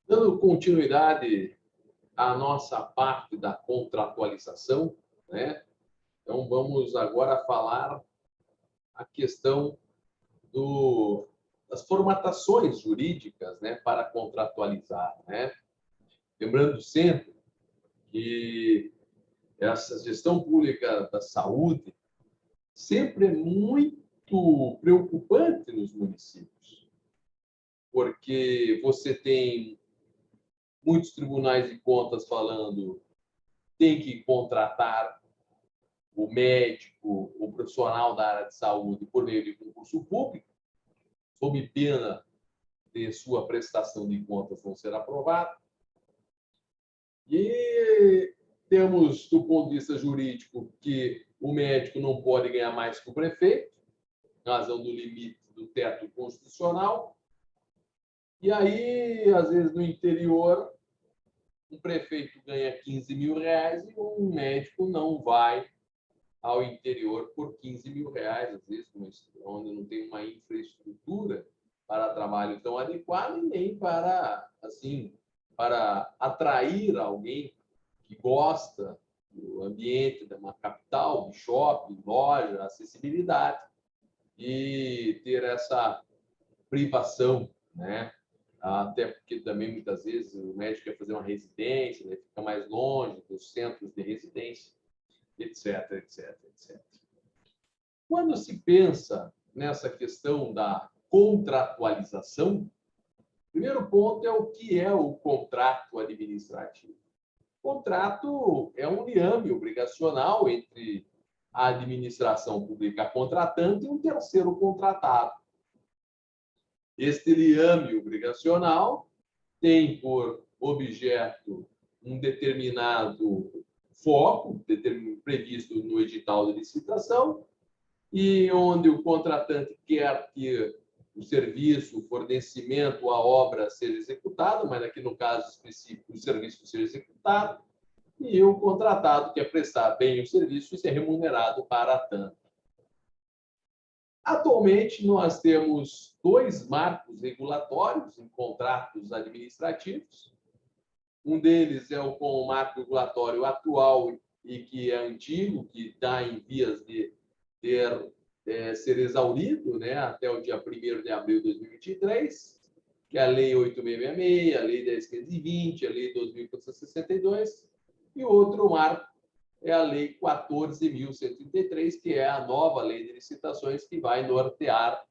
Dando continuidade à nossa parte da contratualização, né? Então, vamos agora falar a questão das formatações jurídicas, né, para contratualizar, né? Lembrando sempre que essa gestão pública da saúde sempre é muito preocupante nos municípios, porque você tem muitos tribunais de contas falando tem que contratar o médico, o profissional da área de saúde por meio de concurso público, sob pena de sua prestação de contas não ser aprovada. E temos, do ponto de vista jurídico, que o médico não pode ganhar mais que o prefeito, em razão do limite do teto constitucional. E aí, às vezes, no interior, um prefeito ganha 15 mil reais e um médico não vai ao interior por 15 mil reais, às vezes, onde não tem uma infraestrutura para trabalho tão adequado e nem para, assim, para atrair alguém que gosta do ambiente de uma capital, de shopping, loja, acessibilidade, e ter essa privação, né? Até porque também, muitas vezes, o médico quer fazer uma residência, né? Fica mais longe dos centros de residência, etc, etc, etc. Quando se pensa nessa questão da contratualização, o primeiro ponto é o que é o contrato administrativo. O contrato é um liame obrigacional entre a administração pública contratante e um terceiro contratado. Este liame obrigacional tem por objeto um determinado foco previsto no edital de licitação e onde o contratante quer que o serviço, o fornecimento, a obra seja executado, mas aqui no caso específico o serviço seja executado, e o contratado quer prestar bem o serviço e ser remunerado para tanto. Atualmente, nós temos dois marcos regulatórios em contratos administrativos. Um deles é o marco regulatório atual e que é antigo, que está em vias de ser exaurido, né, até o dia 1º de abril de 2023, que é a Lei 8.666, a Lei 10.520, a Lei 2.462, e o outro marco é a Lei 14.133, que é a nova Lei de Licitações, que vai nortear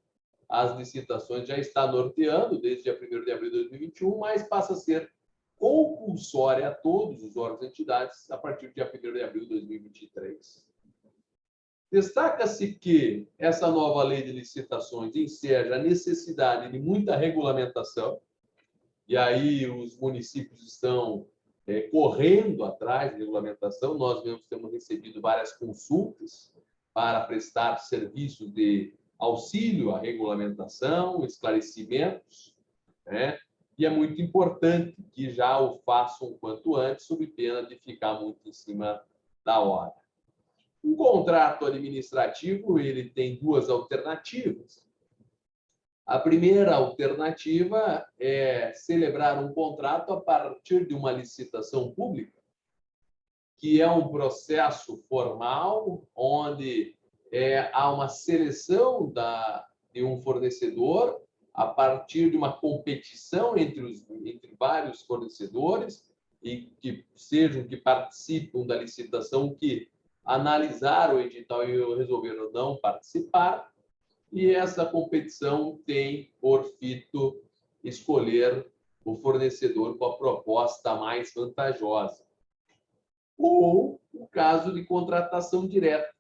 as licitações, já está norteando desde dia 1º de abril de 2021, mas passa a ser compulsória a todos os órgãos e entidades a partir do dia 1º de abril de 2023. Destaca-se que essa nova lei de licitações enseja a necessidade de muita regulamentação, e aí os municípios estão correndo atrás de regulamentação. Nós mesmos temos recebido várias consultas para prestar serviços de auxílio à regulamentação, esclarecimentos, né? E é muito importante que já o façam o quanto antes, sob pena de ficar muito em cima da hora. Um contrato administrativo ele tem duas alternativas. A primeira alternativa é celebrar um contrato a partir de uma licitação pública, que é um processo formal onde há uma seleção de um fornecedor a partir de uma competição entre vários fornecedores e que participam da licitação, que analisaram o edital e resolveram não participar, e essa competição tem por fito escolher o fornecedor com a proposta mais vantajosa. Ou o caso de contratação direta,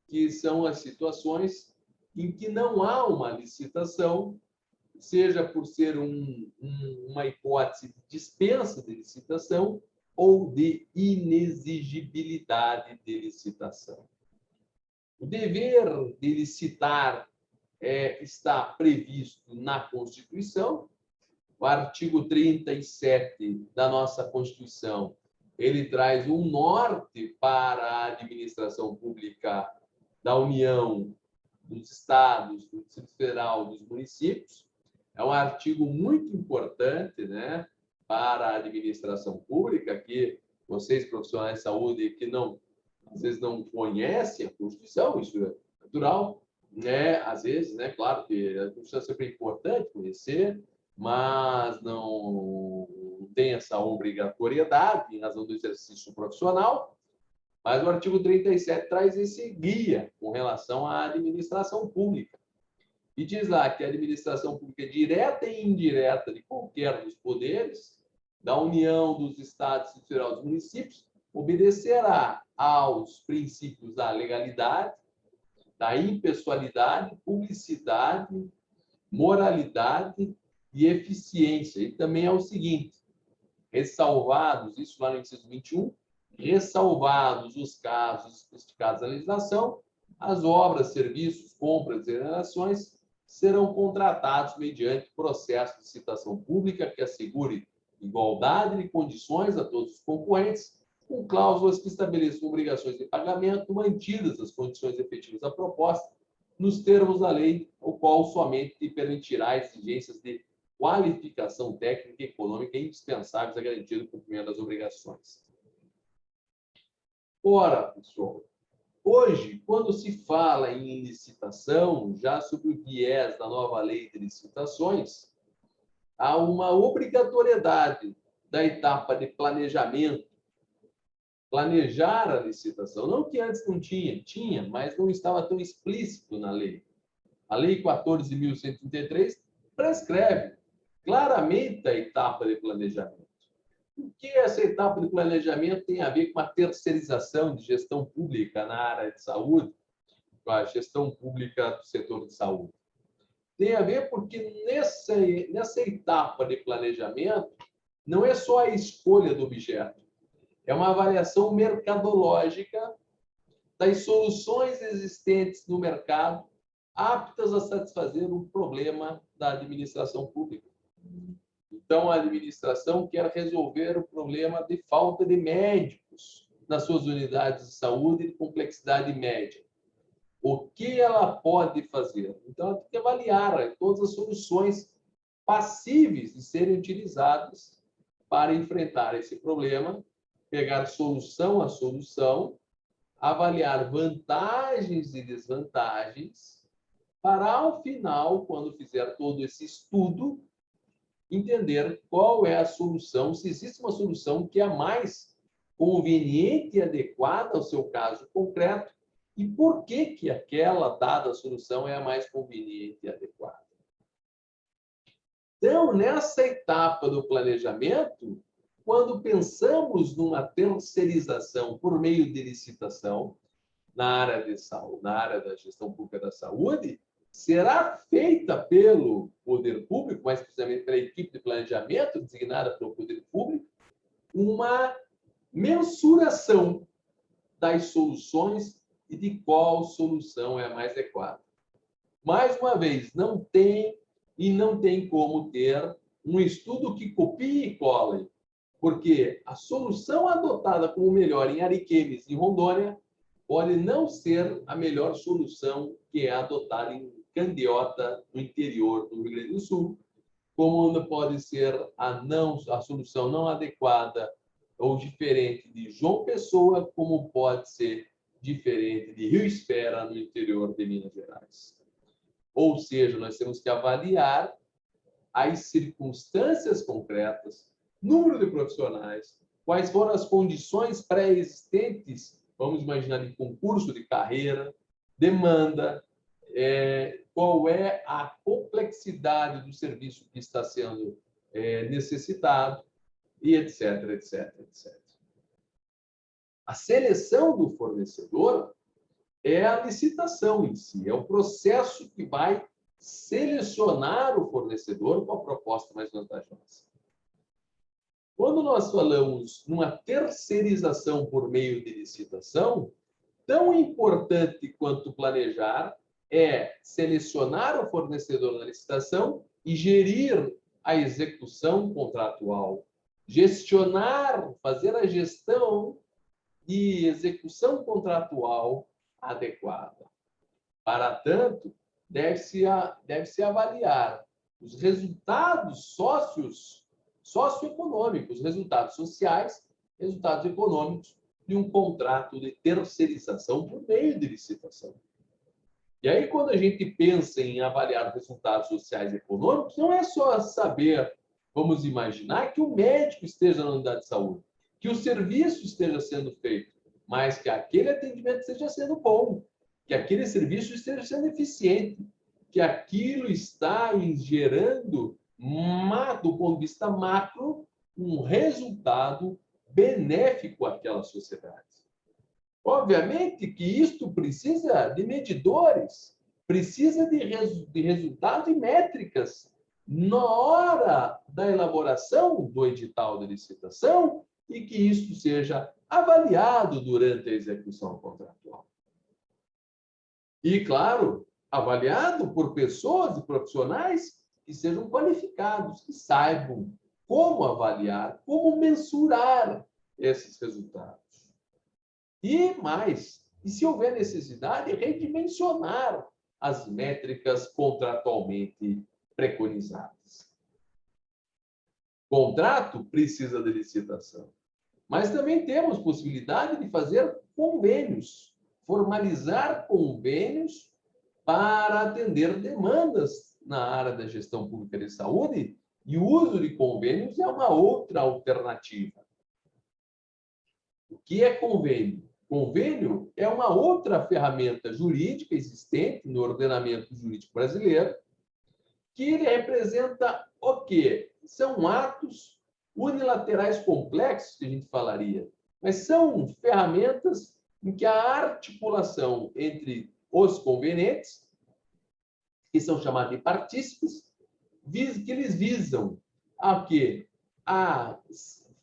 que são as situações em que não há uma licitação, seja por ser uma hipótese de dispensa de licitação ou de inexigibilidade de licitação. O dever de licitar está previsto na Constituição. O artigo 37 da nossa Constituição, ele traz um norte para a administração pública da União, dos estados, do Distrito Federal, dos municípios. É um artigo muito importante, né? para a administração pública, que vocês, profissionais de saúde, que às vezes não conhecem a Constituição, isso é natural, né? Às vezes, né? Claro que a Constituição é sempre importante conhecer, mas não tem essa obrigatoriedade em razão do exercício profissional. Mas o artigo 37 traz esse guia com relação à administração pública. E diz lá que a administração pública direta e indireta de qualquer dos poderes, da União, dos Estados, do Federal, dos municípios, obedecerá aos princípios da legalidade, da impessoalidade, publicidade, moralidade e eficiência. E também é o seguinte, ressalvados, isso lá no inciso 21, ressalvados os casos especificados na legislação, as obras, serviços, compras e relações serão contratados mediante processo de licitação pública que assegure igualdade de condições a todos os concorrentes, com cláusulas que estabeleçam obrigações de pagamento mantidas as condições efetivas da proposta, nos termos da lei, o qual somente permitirá exigências de qualificação técnica e econômica indispensáveis à garantia do cumprimento das obrigações. Ora, pessoal, hoje, quando se fala em licitação, já sob o viés da nova lei de licitações, há uma obrigatoriedade da etapa de planejamento, planejar a licitação. Não que antes não tinha, mas não estava tão explícito na lei. A Lei 14.133 prescreve claramente a etapa de planejamento. O que essa etapa de planejamento tem a ver com a terceirização de gestão pública na área de saúde, com a gestão pública do setor de saúde? Tem a ver porque nessa etapa de planejamento não é só a escolha do objeto, é uma avaliação mercadológica das soluções existentes no mercado aptas a satisfazer o problema da administração pública. Então, a administração quer resolver o problema de falta de médicos nas suas unidades de saúde de complexidade média. O que ela pode fazer? Então, ela tem que avaliar todas as soluções passíveis de serem utilizadas para enfrentar esse problema, pegar solução a solução, avaliar vantagens e desvantagens, para, ao final, quando fizer todo esse estudo, entender qual é a solução, se existe uma solução que é mais conveniente e adequada ao seu caso concreto e por que aquela dada solução é a mais conveniente e adequada. Então, nessa etapa do planejamento, quando pensamos numa terceirização por meio de licitação na área de saúde, na área da gestão pública da saúde, será feita pelo poder público, mais precisamente pela equipe de planejamento designada pelo poder público, uma mensuração das soluções e de qual solução é a mais adequada. Mais uma vez, não tem como ter um estudo que copie e cole, porque a solução adotada como melhor em Ariquemes, em Rondônia, pode não ser a melhor solução que é adotada em Candiota, no interior do Rio Grande do Sul, como pode ser a solução não adequada ou diferente de João Pessoa, como pode ser diferente de Rio Espera, no interior de Minas Gerais. Ou seja, nós temos que avaliar as circunstâncias concretas, número de profissionais, quais foram as condições pré-existentes, vamos imaginar de concurso de carreira, demanda, qual é a complexidade do serviço que está sendo necessitado, e etc, etc, etc. A seleção do fornecedor é a licitação em si, é o processo que vai selecionar o fornecedor com a proposta mais vantajosa. Quando nós falamos numa terceirização por meio de licitação, tão importante quanto planejar é selecionar o fornecedor na licitação e gerir a execução contratual, gestionar, fazer a gestão de execução contratual adequada. Para tanto, deve-se avaliar os resultados socioeconômicos, resultados sociais, resultados econômicos de um contrato de terceirização por meio de licitação. E aí, quando a gente pensa em avaliar resultados sociais e econômicos, não é só saber, vamos imaginar, que o médico esteja na unidade de saúde, que o serviço esteja sendo feito, mas que aquele atendimento esteja sendo bom, que aquele serviço esteja sendo eficiente, que aquilo está gerando, do ponto de vista macro, um resultado benéfico àquela sociedade. Obviamente que isto precisa de medidores, precisa de resultados e métricas na hora da elaboração do edital de licitação e que isto seja avaliado durante a execução contratual. E, claro, avaliado por pessoas e profissionais que sejam qualificados, que saibam como avaliar, como mensurar esses resultados. E mais, e se houver necessidade, redimensionar as métricas contratualmente preconizadas. Contrato precisa de licitação, mas também temos possibilidade de fazer convênios, formalizar convênios para atender demandas na área da gestão pública de saúde, e o uso de convênios é uma outra alternativa. O que é convênio? Convênio é uma outra ferramenta jurídica existente no ordenamento jurídico brasileiro, que ele representa o quê? São atos unilaterais complexos, que a gente falaria, mas são ferramentas em que a articulação entre os convenientes, que são chamados de partícipes, que eles visam a quê? A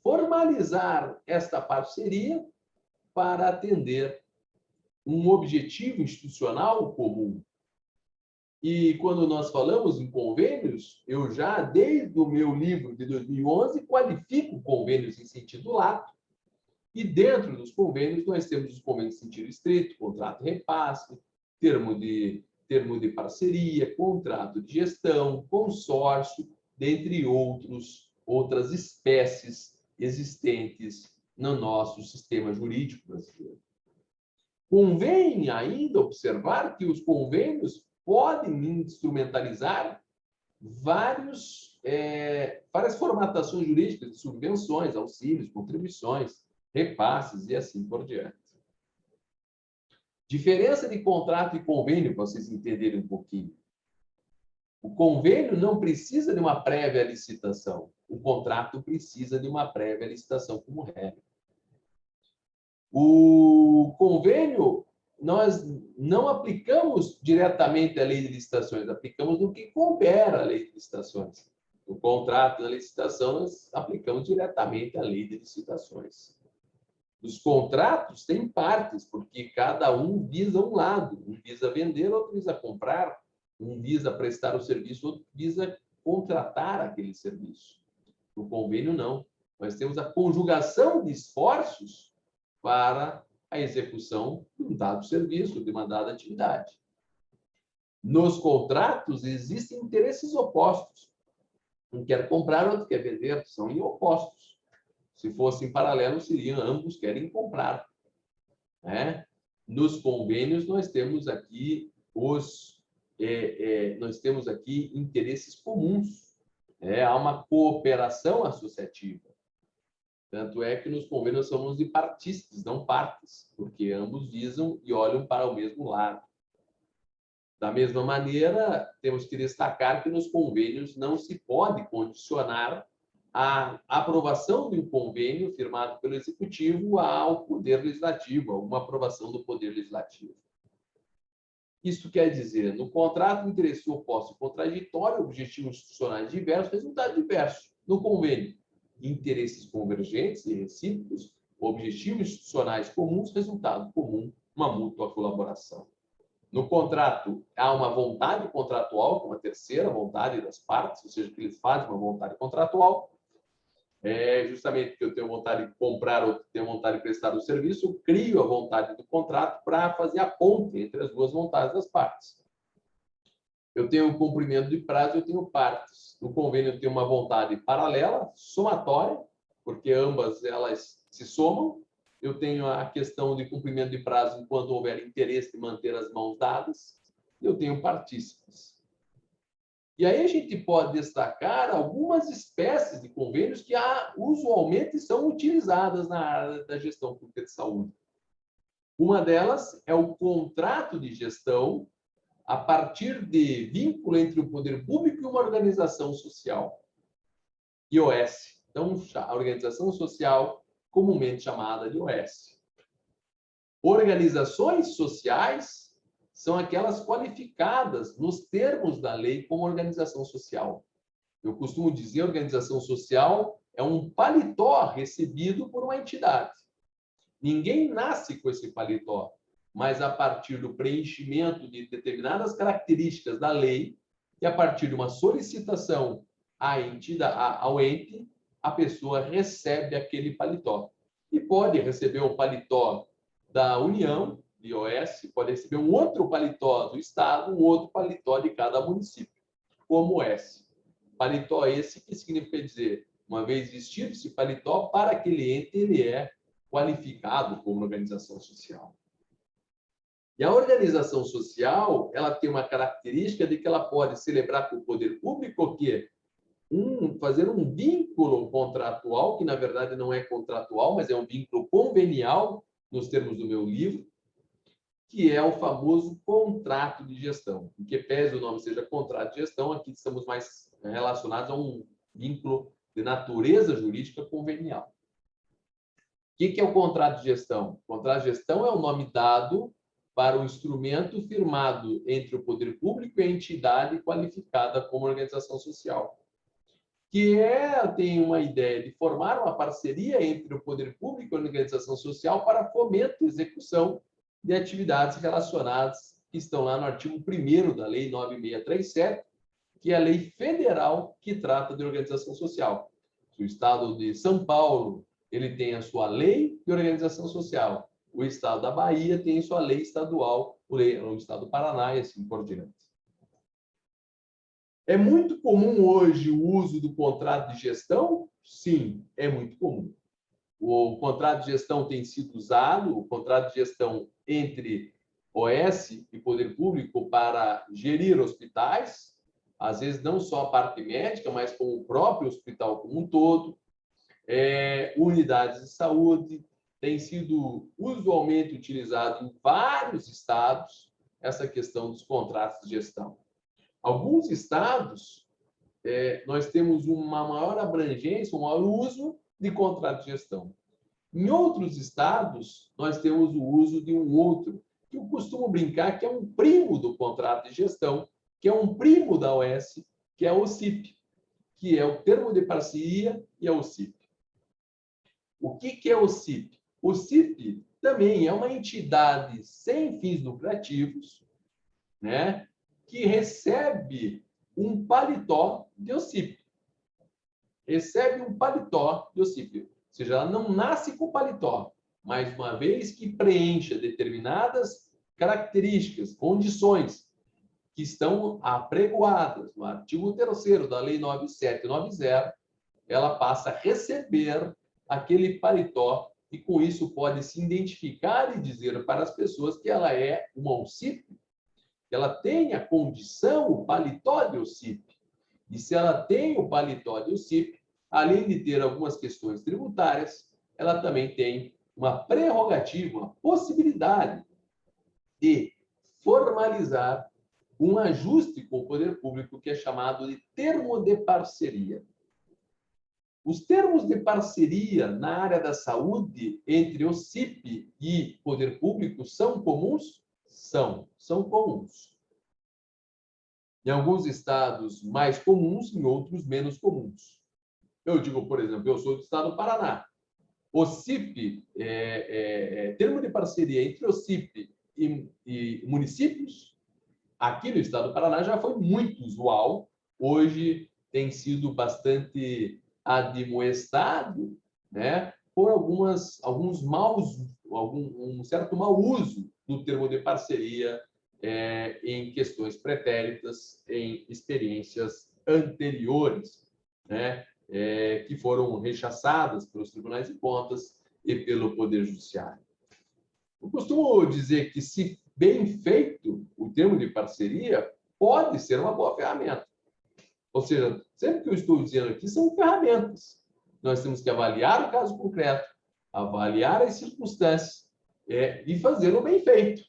formalizar esta parceria para atender um objetivo institucional comum. E quando nós falamos em convênios, eu já, desde o meu livro de 2011, qualifico convênios em sentido lato, e dentro dos convênios nós temos os convênios em sentido estrito, contrato repasse, termo de parceria, contrato de gestão, consórcio, dentre outras espécies existentes no nosso sistema jurídico brasileiro. Convém ainda observar que os convênios podem instrumentalizar várias formatações jurídicas de subvenções, auxílios, contribuições, repasses e assim por diante. Diferença de contrato e convênio, para vocês entenderem um pouquinho. O convênio não precisa de uma prévia licitação. O contrato precisa de uma prévia licitação como regra. O convênio, nós não aplicamos diretamente a lei de licitações, aplicamos no que couber a lei de licitações. No contrato, na licitação, nós aplicamos diretamente a lei de licitações. Os contratos têm partes, porque cada um visa um lado. Um visa vender, outro visa comprar, um visa prestar o serviço, outro visa contratar aquele serviço. No convênio, não. Nós temos a conjugação de esforços para a execução de um dado serviço, de uma dada atividade. Nos contratos, existem interesses opostos. Um quer comprar, outro quer vender, são opostos. Se fossem paralelos, seriam ambos querem comprar. Né? Nos convênios, nós temos aqui interesses comuns. Há uma cooperação associativa. Tanto é que nos convênios somos de partícipes, não partes, porque ambos visam e olham para o mesmo lado. Da mesma maneira, temos que destacar que nos convênios não se pode condicionar a aprovação de um convênio firmado pelo Executivo ao Poder Legislativo, a uma aprovação do Poder Legislativo. Isso quer dizer, no contrato, interesse oposto e contraditório, objetivos institucionais diversos, resultado diverso. No convênio, interesses convergentes e recíprocos, objetivos institucionais comuns, resultado comum, uma mútua colaboração. No contrato, há uma vontade contratual, uma terceira vontade das partes, ou seja, que eles fazem uma vontade contratual. Justamente porque eu tenho vontade de comprar ou tenho vontade de prestar o serviço, eu crio a vontade do contrato para fazer a ponte entre as duas vontades das partes. Eu tenho o cumprimento de prazo, eu tenho partes. No convênio eu tenho uma vontade paralela, somatória, porque ambas elas se somam. Eu tenho a questão de cumprimento de prazo enquanto houver interesse de manter as mãos dadas. Eu tenho partícipes. E aí a gente pode destacar algumas espécies de convênios que usualmente são utilizadas na área da gestão pública de saúde. Uma delas é o contrato de gestão a partir de vínculo entre o poder público e uma organização social, IOS. Então, a organização social comumente chamada de IOS. Organizações sociais são aquelas qualificadas nos termos da lei como organização social. Eu costumo dizer, organização social é um paletó recebido por uma entidade. Ninguém nasce com esse paletó, mas a partir do preenchimento de determinadas características da lei e a partir de uma solicitação ao ente, a pessoa recebe aquele paletó. E pode receber o paletó da União, IOS, pode receber um outro paletó do Estado, um outro paletó de cada município, como S. Paletó esse que significa dizer, uma vez vestido esse paletó, para aquele ente ele é qualificado como organização social. E a organização social, ela tem uma característica de que ela pode celebrar com o poder público o quê? Fazer um vínculo contratual, que na verdade não é contratual, mas é um vínculo convenial, nos termos do meu livro, que é o famoso contrato de gestão. Em que pese o nome seja contrato de gestão, aqui estamos mais relacionados a um vínculo de natureza jurídica convenial. O que é o contrato de gestão? O contrato de gestão é o nome dado para o instrumento firmado entre o poder público e a entidade qualificada como organização social, que tem uma ideia de formar uma parceria entre o poder público e a organização social para fomento e execução de atividades relacionadas, que estão lá no artigo 1º da Lei 9637, que é a lei federal que trata de organização social. O Estado de São Paulo ele tem a sua lei de organização social. O Estado da Bahia tem sua lei estadual, o Estado do Paraná e assim por diante. É muito comum hoje o uso do contrato de gestão? Sim, é muito comum. O contrato de gestão tem sido usado, o contrato de gestão entre OS e poder público para gerir hospitais, às vezes não só a parte médica, mas com o próprio hospital como um todo, unidades de saúde, tem sido usualmente utilizado em vários estados essa questão dos contratos de gestão. Alguns estados, nós temos uma maior abrangência, um maior uso de contrato de gestão. Em outros estados, nós temos o uso de um outro, que eu costumo brincar que é um primo do contrato de gestão, que é um primo da OS, que é o CIP, que é o termo de parceria e é o CIP. O que é o CIP? O CIP também é uma entidade sem fins lucrativos, né, que recebe um paletó de OCIP. Recebe um paletó de OCIP. Ou seja, ela não nasce com paletó, mas uma vez que preencha determinadas características, condições que estão apregoadas no artigo 3º da Lei 9790, ela passa a receber aquele paletó e, com isso, pode se identificar e dizer para as pessoas que ela é uma OCIP, que ela tem a condição, o paletó de OCIP. E se ela tem o paletó de OCIP, além de ter algumas questões tributárias, ela também tem uma prerrogativa, uma possibilidade de formalizar um ajuste com o poder público que é chamado de termo de parceria. Os termos de parceria na área da saúde entre o CIP e poder público são comuns? São comuns. Em alguns estados mais comuns, em outros menos comuns. Eu digo, por exemplo, eu sou do estado do Paraná. O CIP, termo de parceria entre o CIP e municípios, aqui no estado do Paraná já foi muito usual. Hoje tem sido bastante admoestado, né, por um certo mau uso do termo de parceria em questões pretéritas, em experiências anteriores, né, que foram rechaçadas pelos tribunais de contas e pelo Poder Judiciário. Eu costumo dizer que, se bem feito, o termo de parceria pode ser uma boa ferramenta. Ou seja, sempre que eu estou dizendo aqui, são ferramentas. Nós temos que avaliar o caso concreto, avaliar as circunstâncias e fazer o bem feito.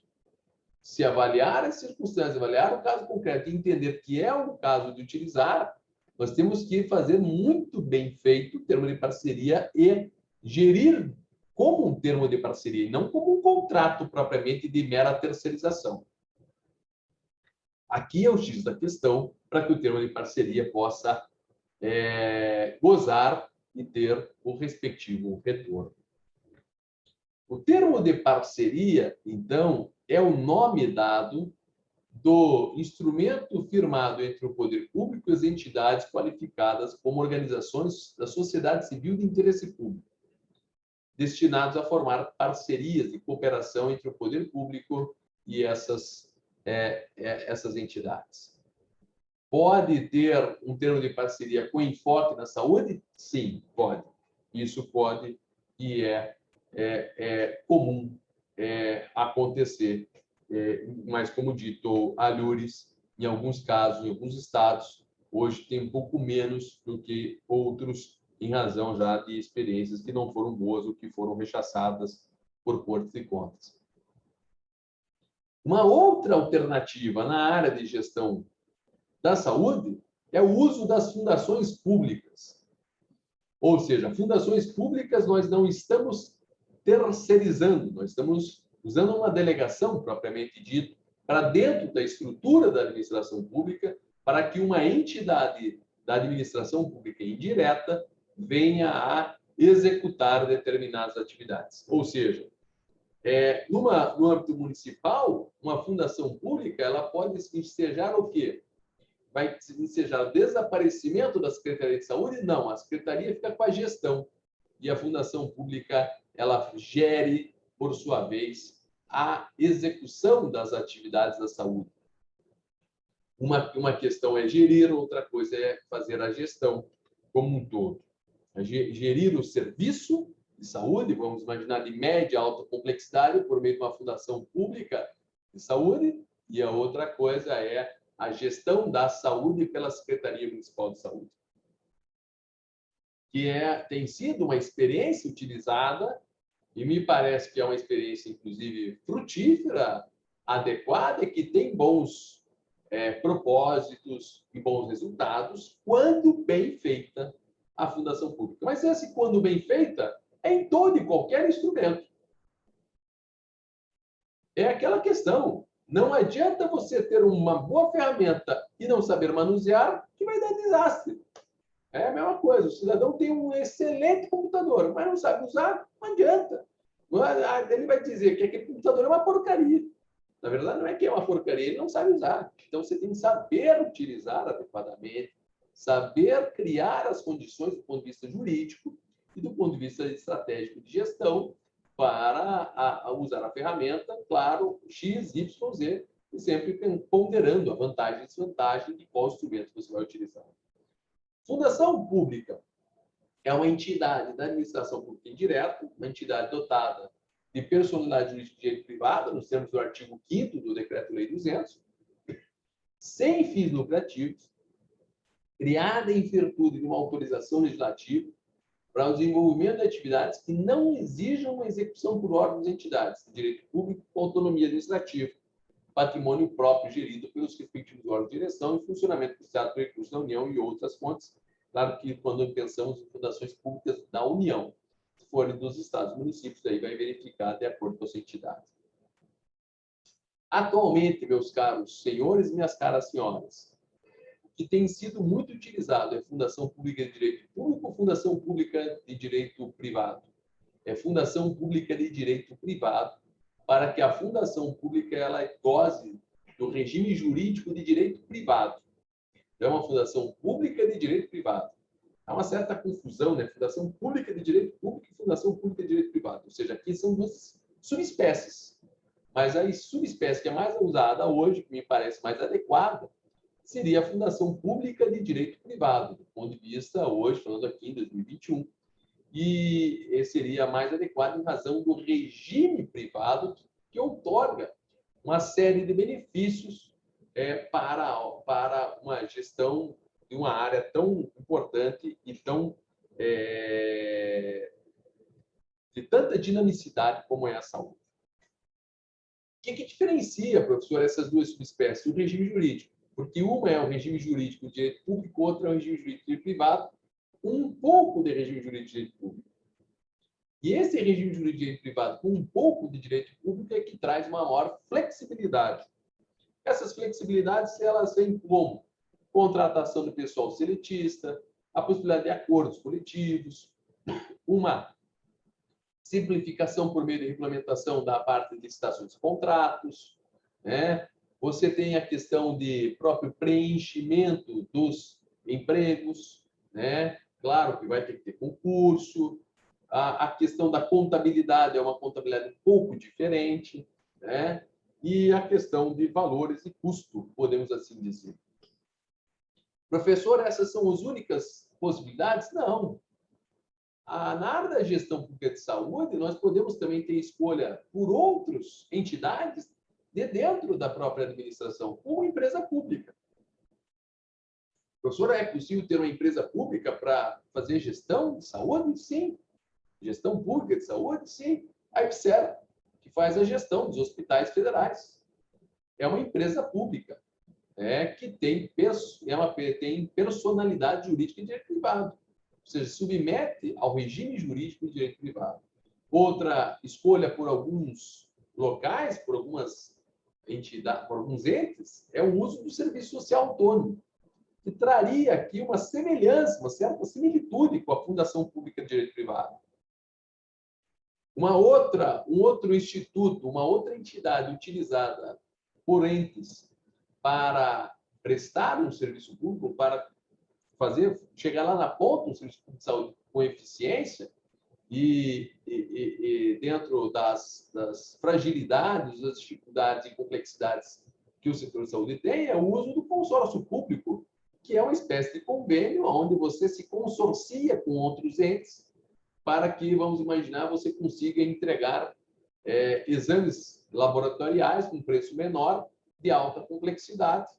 Se avaliar as circunstâncias, avaliar o caso concreto e entender que é um caso de utilizar, nós temos que fazer muito bem feito o termo de parceria e gerir como um termo de parceria, e não como um contrato propriamente de mera terceirização. Aqui é o X da questão para que o termo de parceria possa gozar e ter o respectivo retorno. O termo de parceria, então, é o nome dado do instrumento firmado entre o poder público e as entidades qualificadas como organizações da sociedade civil de interesse público, destinados a formar parcerias de cooperação entre o poder público e essas entidades. Pode ter um termo de parceria com enfoque na saúde? Sim, pode. Isso pode e é comum acontecer. Mas, como dito, alhures, em alguns casos, em alguns estados, hoje tem um pouco menos do que outros, em razão já de experiências que não foram boas ou que foram rechaçadas por Cortes de Contas. Uma outra alternativa na área de gestão da saúde é o uso das fundações públicas. Ou seja, fundações públicas nós não estamos terceirizando, nós estamos usando uma delegação, propriamente dito, para dentro da estrutura da administração pública, para que uma entidade da administração pública indireta venha a executar determinadas atividades. Ou seja, no âmbito municipal, uma fundação pública ela pode ensejar o quê? Vai ensejar o desaparecimento da Secretaria de Saúde? Não, a Secretaria fica com a gestão. E a fundação pública ela gere, por sua vez, a execução das atividades da saúde. Uma questão é gerir, outra coisa é fazer a gestão como um todo. Gerir o serviço de saúde, vamos imaginar de média a alta complexidade, por meio de uma fundação pública de saúde, e a outra coisa é a gestão da saúde pela Secretaria Municipal de Saúde, que tem sido uma experiência utilizada e me parece que é uma experiência, inclusive, frutífera, adequada e que tem bons propósitos e bons resultados quando bem feita a fundação pública. Mas esse quando bem feita é em todo e qualquer instrumento. É aquela questão. Não adianta você ter uma boa ferramenta e não saber manusear, que vai dar desastre. É a mesma coisa. O cidadão tem um excelente computador, mas não sabe usar, não adianta. Ele vai dizer que aquele computador é uma porcaria. Na verdade, não é que é uma porcaria, ele não sabe usar. Então, você tem que saber utilizar adequadamente, saber criar as condições do ponto de vista jurídico e do ponto de vista estratégico de gestão para usar a ferramenta, claro, X, Y, Z, e sempre ponderando a vantagem e desvantagem de qual instrumento você vai utilizar. Fundação pública é uma entidade da administração pública indireta, uma entidade dotada de personalidade jurídica de direito privado, nos termos do artigo 5º do Decreto-Lei 200, sem fins lucrativos, criada em virtude de uma autorização legislativa para o desenvolvimento de atividades que não exijam uma execução por órgãos e entidades de direito público com autonomia administrativa, patrimônio próprio gerido pelos respectivos órgãos de direção e funcionamento do Estado por recursos da União e outras fontes. Claro que quando pensamos em fundações públicas da União, se forem dos estados e municípios, daí vai verificar de acordo com a sua entidade. Atualmente, meus caros senhores e minhas caras senhoras, o que tem sido muito utilizado é fundação pública de direito público ou fundação pública de direito privado? É fundação pública de direito privado, para que a fundação pública ela goze do regime jurídico de direito privado. Então, é uma fundação pública de direito privado. Há uma certa confusão, né? Fundação pública de direito público e fundação pública de direito privado. Ou seja, aqui são duas subespécies. Mas a subespécie que é mais usada hoje, que me parece mais adequada, seria a fundação pública de direito privado, do ponto de vista, hoje, falando aqui em 2021, e seria mais adequado em razão do regime privado que outorga uma série de benefícios para uma gestão de uma área tão importante e tão de tanta dinamicidade como é a saúde. O que diferencia, professor, essas duas subespécies? O regime jurídico. Porque uma é o regime jurídico de direito público, outra é o regime jurídico de direito privado, um pouco de regime jurídico de direito público. E esse regime jurídico de direito privado, com um pouco de direito público, é que traz uma maior flexibilidade. Essas flexibilidades, elas vêm como contratação do pessoal seletista, a possibilidade de acordos coletivos, uma simplificação por meio de regulamentação da parte de licitações e contratos, né? Você tem a questão de próprio preenchimento dos empregos, né? Claro que vai ter que ter concurso. A questão da contabilidade é uma contabilidade um pouco diferente, né? E a questão de valores e custo, podemos assim dizer. Professor, essas são as únicas possibilidades? Não. Na área da gestão pública de saúde, nós podemos também ter escolha por outras entidades de dentro da própria administração, como empresa pública. Professor, é possível ter uma empresa pública para fazer gestão de saúde? Sim. Gestão pública de saúde? Sim. A IPSER, que faz a gestão dos hospitais federais. É uma empresa pública, que tem personalidade jurídica em direito privado. Ou seja, submete ao regime jurídico de direito privado. Outra escolha por alguns locais, por algumas entidades, por alguns entes, é o uso do serviço social autônomo, que traria aqui uma semelhança, uma certa similitude com a Fundação Pública de Direito Privado. Um outro instituto, uma outra entidade utilizada por entes para prestar um serviço público, para chegar lá na ponta um serviço público de saúde com eficiência e dentro das fragilidades, das dificuldades e complexidades que o setor de saúde tem, é o uso do consórcio público, que é uma espécie de convênio onde você se consorcia com outros entes para que, vamos imaginar, você consiga entregar exames laboratoriais com preço menor, de alta complexidade,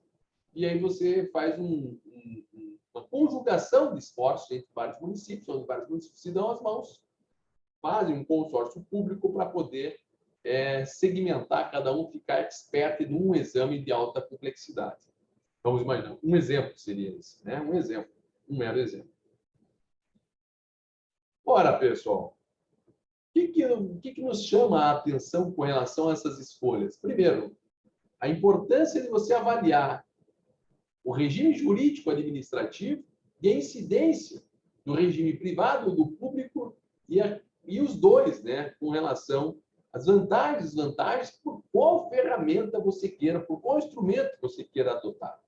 e aí você faz uma conjugação de esforços entre vários municípios, onde vários municípios se dão as mãos, fazem um consórcio público para poder segmentar, cada um ficar expert em um exame de alta complexidade. Vamos imaginar, um exemplo seria esse, né? Um exemplo, um mero exemplo. Ora, pessoal, o que nos chama a atenção com relação a essas escolhas? Primeiro, a importância de você avaliar o regime jurídico administrativo e a incidência do regime privado e do público e os dois, né, com relação às vantagens e desvantagens, por qual ferramenta você queira, por qual instrumento você queira adotar.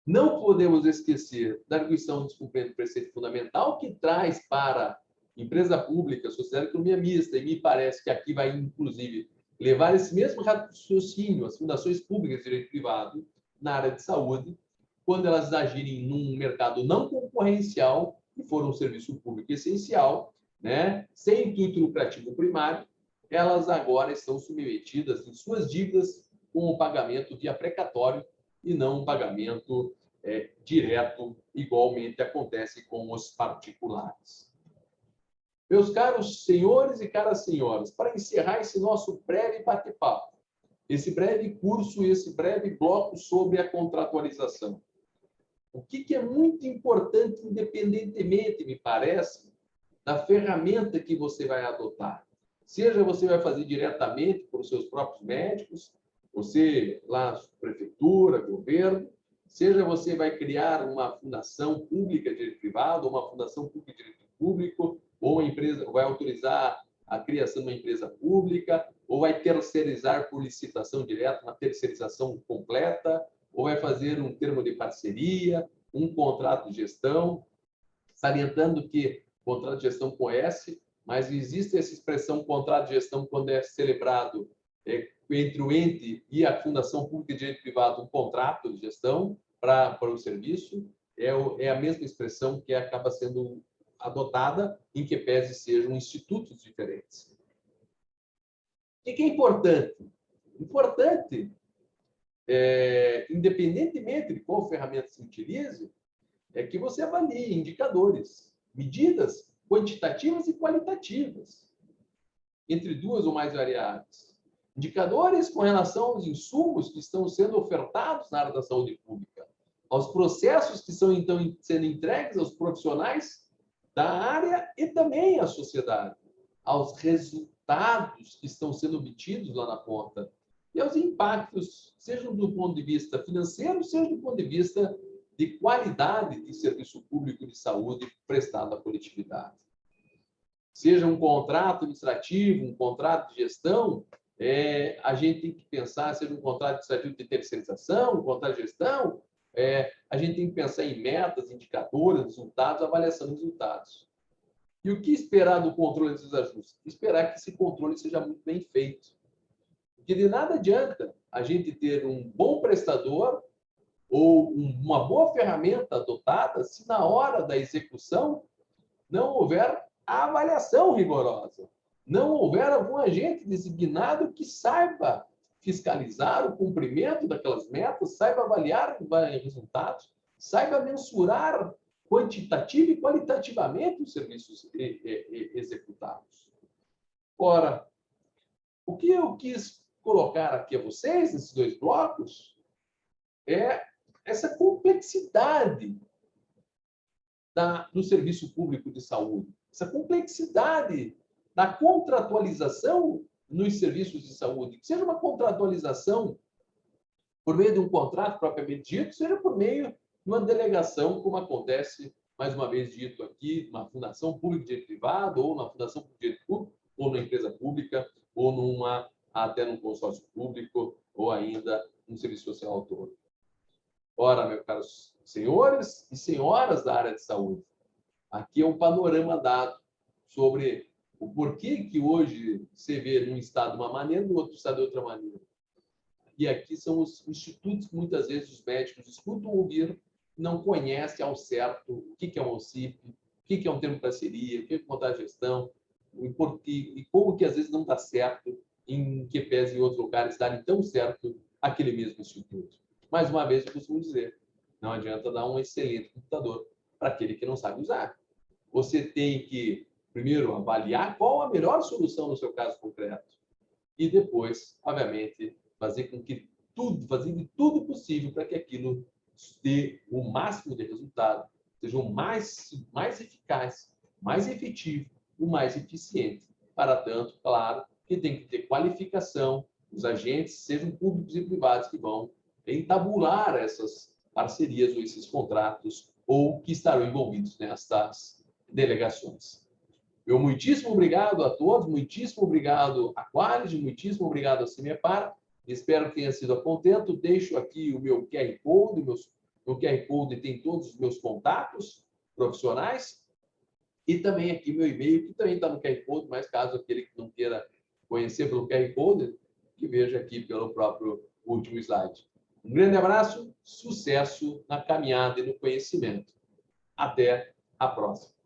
Não podemos esquecer da arguição do descumprimento do preceito fundamental, que traz para empresa pública, sociedade de economia mista, e me parece que aqui vai, inclusive, levar esse mesmo raciocínio às fundações públicas de direito privado na área de saúde, quando elas agirem num mercado não concorrencial e for um serviço público essencial, né, sem intuito lucrativo primário, elas agora estão submetidas em suas dívidas com o pagamento via precatório e não um pagamento direto, igualmente acontece com os particulares. Meus caros senhores e caras senhoras, para encerrar esse nosso breve bate-papo, esse breve curso, esse breve bloco sobre a contratualização, o que é muito importante, independentemente, me parece, da ferramenta que você vai adotar. Seja você vai fazer diretamente por seus próprios médicos, você lá, prefeitura, governo, seja você vai criar uma fundação pública de direito privado, ou uma fundação pública de direito público, ou uma empresa vai autorizar a criação de uma empresa pública, ou vai terceirizar por licitação direta, uma terceirização completa, ou vai fazer um termo de parceria, um contrato de gestão, salientando que contrato de gestão com S, mas existe essa expressão contrato de gestão quando é celebrado entre o ente e a Fundação Pública de Direito Privado um contrato de gestão para o serviço, é a mesma expressão que acaba sendo adotada, em que pese sejam institutos diferentes. O que é importante? Importante, independentemente de qual ferramenta se utilize, é que você avalie indicadores, medidas quantitativas e qualitativas, entre duas ou mais variáveis. Indicadores com relação aos insumos que estão sendo ofertados na área da saúde pública, aos processos que estão, então, sendo entregues aos profissionais da área e também à sociedade, aos resultados que estão sendo obtidos lá na ponta e aos impactos, seja do ponto de vista financeiro, seja do ponto de vista de qualidade de serviço público de saúde prestado à coletividade. Seja um contrato administrativo, um contrato de gestão, a gente tem que pensar, seja um contrato administrativo de terceirização, um contrato de gestão, a gente tem que pensar em metas, indicadores, resultados, avaliação de resultados. E o que esperar do controle desses ajustes? Esperar que esse controle seja muito bem feito. Porque de nada adianta a gente ter um bom prestador ou uma boa ferramenta adotada se na hora da execução não houver a avaliação rigorosa, não houver algum agente designado que saiba fiscalizar o cumprimento daquelas metas, saiba avaliar resultados, saiba mensurar quantitativa e qualitativamente os serviços executados. Ora, o que eu quis colocar aqui a vocês, nesses dois blocos, é essa complexidade do serviço público de saúde, essa complexidade da contratualização nos serviços de saúde, que seja uma contratualização por meio de um contrato propriamente dito, seja por meio de uma delegação, como acontece, mais uma vez dito aqui, numa fundação pública de direito privado, ou na fundação pública de direito público, ou numa empresa pública, ou até num consórcio público, ou ainda num serviço social autônomo. Ora, meus caros senhores e senhoras da área de saúde, aqui é um panorama dado sobre o porquê que hoje se vê num estado de uma maneira, no outro estado de outra maneira. E aqui são os institutos que muitas vezes os médicos escutam ouvir, não conhecem ao certo o que é um OCIP, o que é um termo de parceria, o que é contar gestão, e como que às vezes não dá certo, em que pese em outros lugares darem tão certo aquele mesmo instituto. Mais uma vez, eu costumo dizer, não adianta dar um excelente computador para aquele que não sabe usar. Você tem que, primeiro, avaliar qual a melhor solução no seu caso concreto. E depois, obviamente, fazer de tudo possível para que aquilo dê o máximo de resultado, seja o mais eficaz, mais efetivo, o mais eficiente. Para tanto, claro, que tem que ter qualificação, os agentes, sejam públicos e privados, que vão entabular essas parcerias ou esses contratos, ou que estarão envolvidos nestas delegações. Eu muitíssimo obrigado a todos, muitíssimo obrigado a Quality, muitíssimo obrigado a Cimepar. Espero que tenha sido a contento. Deixo aqui o meu QR Code, meu QR Code tem todos os meus contatos profissionais e também aqui meu e-mail, que também está no QR Code, mas caso aquele que não queira conhecer pelo QR Code, que veja aqui pelo próprio último slide. Um grande abraço, sucesso na caminhada e no conhecimento. Até a próxima.